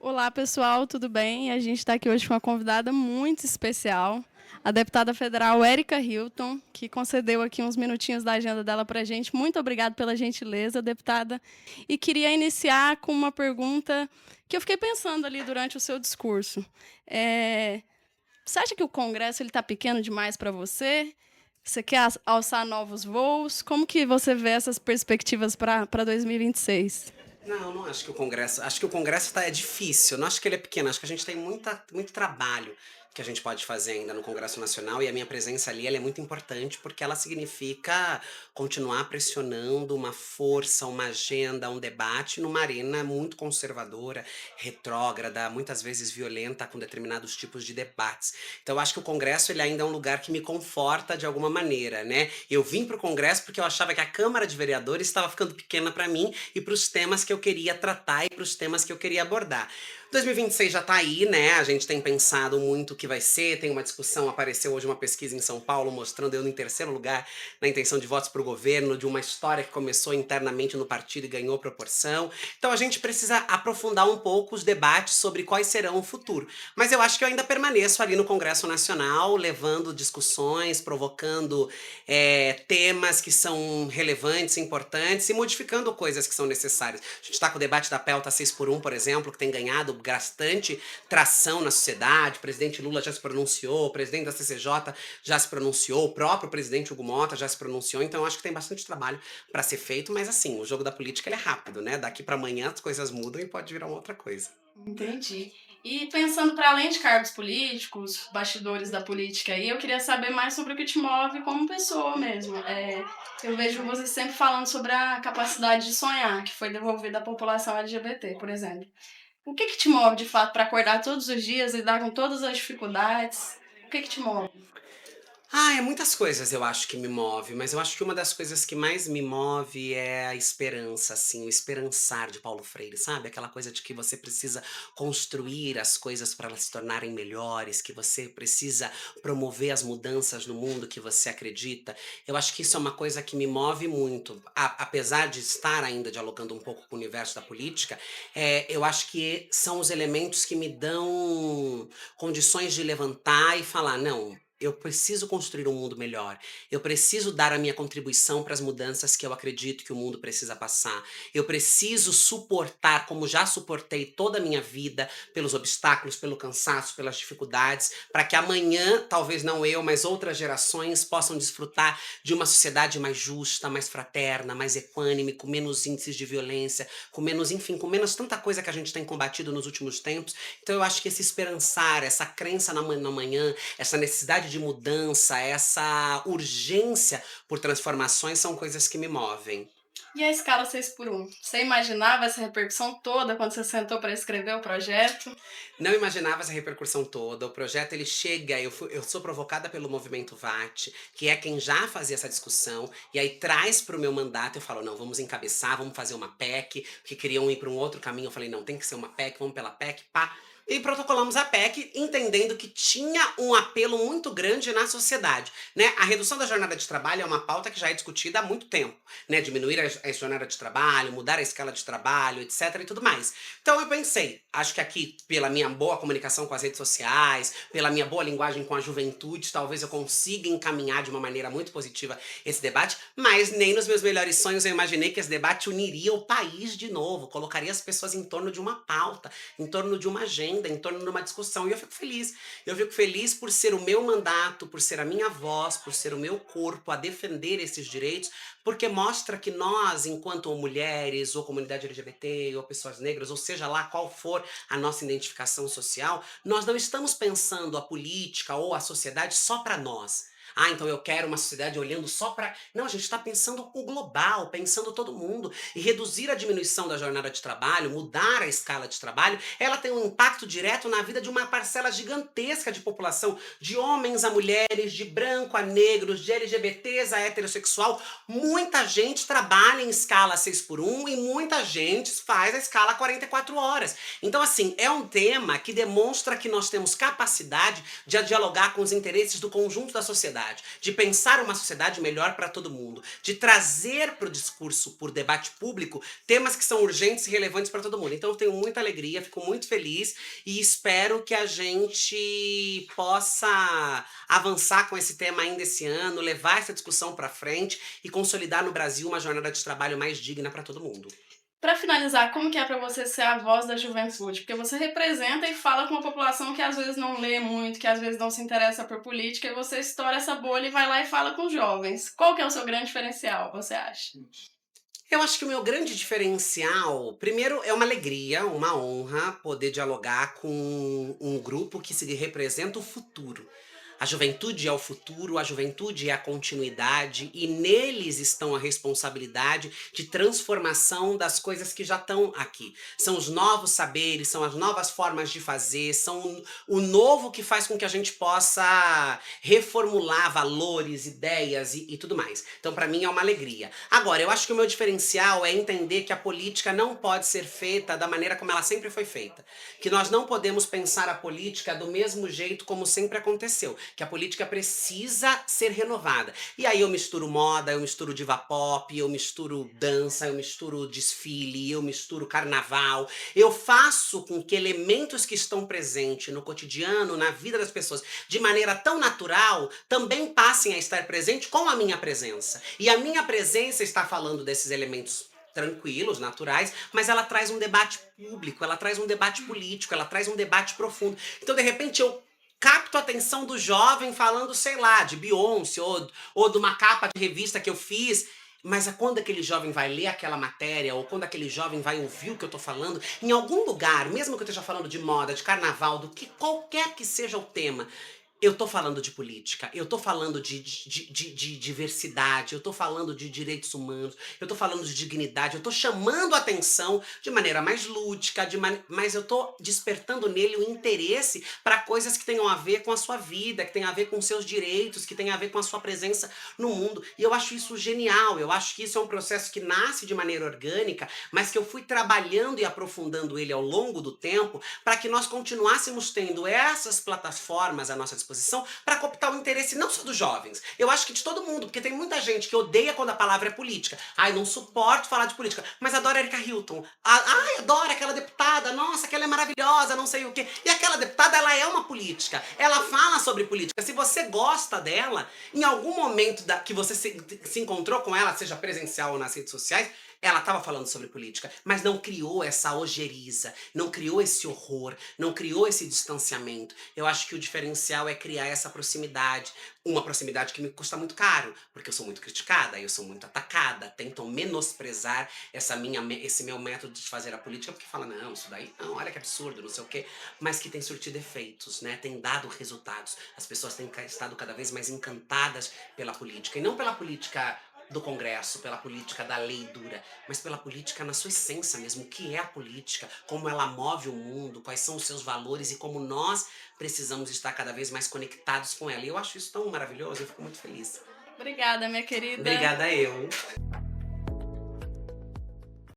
Olá, pessoal, tudo bem? A gente está aqui hoje com uma convidada muito especial, a deputada federal Érica Hilton, que concedeu aqui uns minutinhos da agenda dela para a gente. Muito obrigada pela gentileza, deputada. E queria iniciar com uma pergunta que eu fiquei pensando ali durante o seu discurso. Você acha que o Congresso está pequeno demais para você? Você quer alçar novos voos? Como que você vê essas perspectivas para 2026? Não, não acho que o Congresso. Acho que o Congresso é difícil. Não acho que ele é pequeno. Acho que a gente tem muito trabalho que a gente pode fazer ainda no Congresso Nacional e a minha presença ali ela é muito importante porque ela significa continuar pressionando uma força, uma agenda, um debate numa arena muito conservadora, retrógrada, muitas vezes violenta com determinados tipos de debates. Então, eu acho que o Congresso ele ainda é um lugar que me conforta de alguma maneira, né? Eu vim para o Congresso porque eu achava que a Câmara de Vereadores estava ficando pequena para mim e para os temas que eu queria tratar e para os temas que eu queria abordar. 2026 já tá aí, né? A gente tem pensado muito o que vai ser. Tem uma discussão, apareceu hoje uma pesquisa em São Paulo mostrando eu em terceiro lugar na intenção de votos para o governo, de uma história que começou internamente no partido e ganhou proporção. Então a gente precisa aprofundar um pouco os debates sobre quais serão o futuro. Mas eu acho que eu ainda permaneço ali no Congresso Nacional, levando discussões, provocando temas que são relevantes, importantes e modificando coisas que são necessárias. A gente está com o debate da pauta 6 por 1, por exemplo, que tem ganhado bastante tração na sociedade. O presidente Lula já se pronunciou, o presidente da CCJ já se pronunciou, o próprio presidente Hugo Mota já se pronunciou. Então, eu acho que tem bastante trabalho para ser feito, mas assim, o jogo da política ele é rápido, né? Daqui para amanhã as coisas mudam e pode virar uma outra coisa. Entendi. E pensando para além de cargos políticos, bastidores da política aí, eu queria saber mais sobre o que te move como pessoa mesmo. Eu vejo você sempre falando sobre a capacidade de sonhar, que foi devolvida à população LGBT, por exemplo. O que te move de fato para acordar todos os dias, lidar com todas as dificuldades? O que te move? É muitas coisas eu acho que me move, mas eu acho que uma das coisas que mais me move é a esperança, assim, o esperançar de Paulo Freire, sabe? Aquela coisa de que você precisa construir as coisas para elas se tornarem melhores, que você precisa promover as mudanças no mundo que você acredita. Eu acho que isso é uma coisa que me move muito. Apesar de estar ainda dialogando um pouco com o universo da política, eu acho que são os elementos que me dão condições de levantar e falar, não. Eu preciso construir um mundo melhor. Eu preciso dar a minha contribuição para as mudanças que eu acredito que o mundo precisa passar. Eu preciso suportar, como já suportei toda a minha vida, pelos obstáculos, pelo cansaço, pelas dificuldades, para que amanhã, talvez não eu, mas outras gerações possam desfrutar de uma sociedade mais justa, mais fraterna, mais equânime, com menos índices de violência, com menos, enfim, com menos tanta coisa que a gente tem combatido nos últimos tempos. Então eu acho que esse esperançar, essa crença na manhã, essa necessidade de mudança, essa urgência por transformações são coisas que me movem. E a escala 6 por 1? Você imaginava essa repercussão toda quando você sentou para escrever o projeto? Não imaginava essa repercussão toda. O projeto ele chega, eu sou provocada pelo movimento VAT, que é quem já fazia essa discussão, e aí traz para o meu mandato. Eu falo, não, vamos encabeçar, vamos fazer uma PEC, que queriam ir para um outro caminho. Eu falei, não, tem que ser uma PEC, vamos pela PEC, pá. E protocolamos a PEC, entendendo que tinha um apelo muito grande na sociedade, né? A redução da jornada de trabalho é uma pauta que já é discutida há muito tempo, né? Diminuir a jornada de trabalho, mudar a escala de trabalho, etc. e tudo mais. Então eu pensei, acho que aqui, pela minha boa comunicação com as redes sociais, pela minha boa linguagem com a juventude, talvez eu consiga encaminhar de uma maneira muito positiva esse debate, mas nem nos meus melhores sonhos eu imaginei que esse debate uniria o país de novo, colocaria as pessoas em torno de uma pauta, em torno de uma agenda, em torno de uma discussão, e eu fico feliz. Eu fico feliz por ser o meu mandato, por ser a minha voz, por ser o meu corpo a defender esses direitos, porque mostra que nós, enquanto mulheres, ou comunidade LGBT, ou pessoas negras, ou seja lá qual for a nossa identificação social, nós não estamos pensando a política ou a sociedade só para nós. Então eu quero uma sociedade olhando só para. Não, a gente está pensando o global, pensando todo mundo. E reduzir a diminuição da jornada de trabalho, mudar a escala de trabalho, ela tem um impacto direto na vida de uma parcela gigantesca de população, de homens a mulheres, de branco a negros, de LGBTs a heterossexual. Muita gente trabalha em escala 6 por 1 e muita gente faz a escala 44 horas. Então, assim, é um tema que demonstra que nós temos capacidade de dialogar com os interesses do conjunto da sociedade sociedade, de pensar uma sociedade melhor para todo mundo, de trazer para o discurso, por debate público, temas que são urgentes e relevantes para todo mundo. Então eu tenho muita alegria, fico muito feliz e espero que a gente possa avançar com esse tema ainda esse ano, levar essa discussão para frente e consolidar no Brasil uma jornada de trabalho mais digna para todo mundo. Para finalizar, como que é para você ser a voz da juventude? Porque você representa e fala com uma população que às vezes não lê muito, que às vezes não se interessa por política, e você estoura essa bolha e vai lá e fala com os jovens. Qual que é o seu grande diferencial, você acha? Eu acho que o meu grande diferencial, primeiro, é uma alegria, uma honra poder dialogar com um grupo que se representa o futuro. A juventude é o futuro, a juventude é a continuidade e neles estão a responsabilidade de transformação das coisas que já estão aqui. São os novos saberes, são as novas formas de fazer, são o novo que faz com que a gente possa reformular valores, ideias e tudo mais. Então, para mim, é uma alegria. Agora, eu acho que o meu diferencial é entender que a política não pode ser feita da maneira como ela sempre foi feita. Que nós não podemos pensar a política do mesmo jeito como sempre aconteceu. Que a política precisa ser renovada. E aí eu misturo moda, eu misturo diva pop, eu misturo dança, eu misturo desfile, eu misturo carnaval. Eu faço com que elementos que estão presentes no cotidiano, na vida das pessoas, de maneira tão natural, também passem a estar presente com a minha presença. E a minha presença está falando desses elementos tranquilos, naturais, mas ela traz um debate público, ela traz um debate político, ela traz um debate profundo. Então, de repente, eu capto a atenção do jovem falando, sei lá, de Beyoncé ou de uma capa de revista que eu fiz, mas quando aquele jovem vai ler aquela matéria ou quando aquele jovem vai ouvir o que eu tô falando, em algum lugar, mesmo que eu esteja falando de moda, de carnaval, do que qualquer que seja o tema, eu tô falando de política, eu tô falando de diversidade, eu tô falando de direitos humanos, eu tô falando de dignidade, eu tô chamando a atenção de maneira mais lúdica, mas eu tô despertando nele o interesse para coisas que tenham a ver com a sua vida, que tenham a ver com os seus direitos, que tenham a ver com a sua presença no mundo. E eu acho isso genial, eu acho que isso é um processo que nasce de maneira orgânica, mas que eu fui trabalhando e aprofundando ele ao longo do tempo para que nós continuássemos tendo essas plataformas à nossa disposição para cooptar o interesse não só dos jovens, eu acho que de todo mundo, porque tem muita gente que odeia quando a palavra é política. Ai, não suporto falar de política, mas adora Erika Hilton. Ai, adora aquela deputada, nossa, aquela é maravilhosa, não sei o quê. E aquela deputada, ela é uma política, ela fala sobre política. Se você gosta dela, em algum momento que você se encontrou com ela, seja presencial ou nas redes sociais, ela estava falando sobre política, mas não criou essa ojeriza, não criou esse horror, não criou esse distanciamento. Eu acho que o diferencial é criar essa proximidade, uma proximidade que me custa muito caro, porque eu sou muito criticada, eu sou muito atacada, tentam menosprezar esse meu método de fazer a política, porque fala, não, isso daí não, olha que absurdo, não sei o quê, mas que tem surtido efeitos, né? Tem dado resultados. As pessoas têm estado cada vez mais encantadas pela política, e não pela política do Congresso, pela política da lei dura, mas pela política na sua essência mesmo, o que é a política, como ela move o mundo, quais são os seus valores e como nós precisamos estar cada vez mais conectados com ela. E eu acho isso tão maravilhoso, eu fico muito feliz. Obrigada, minha querida. Obrigada eu.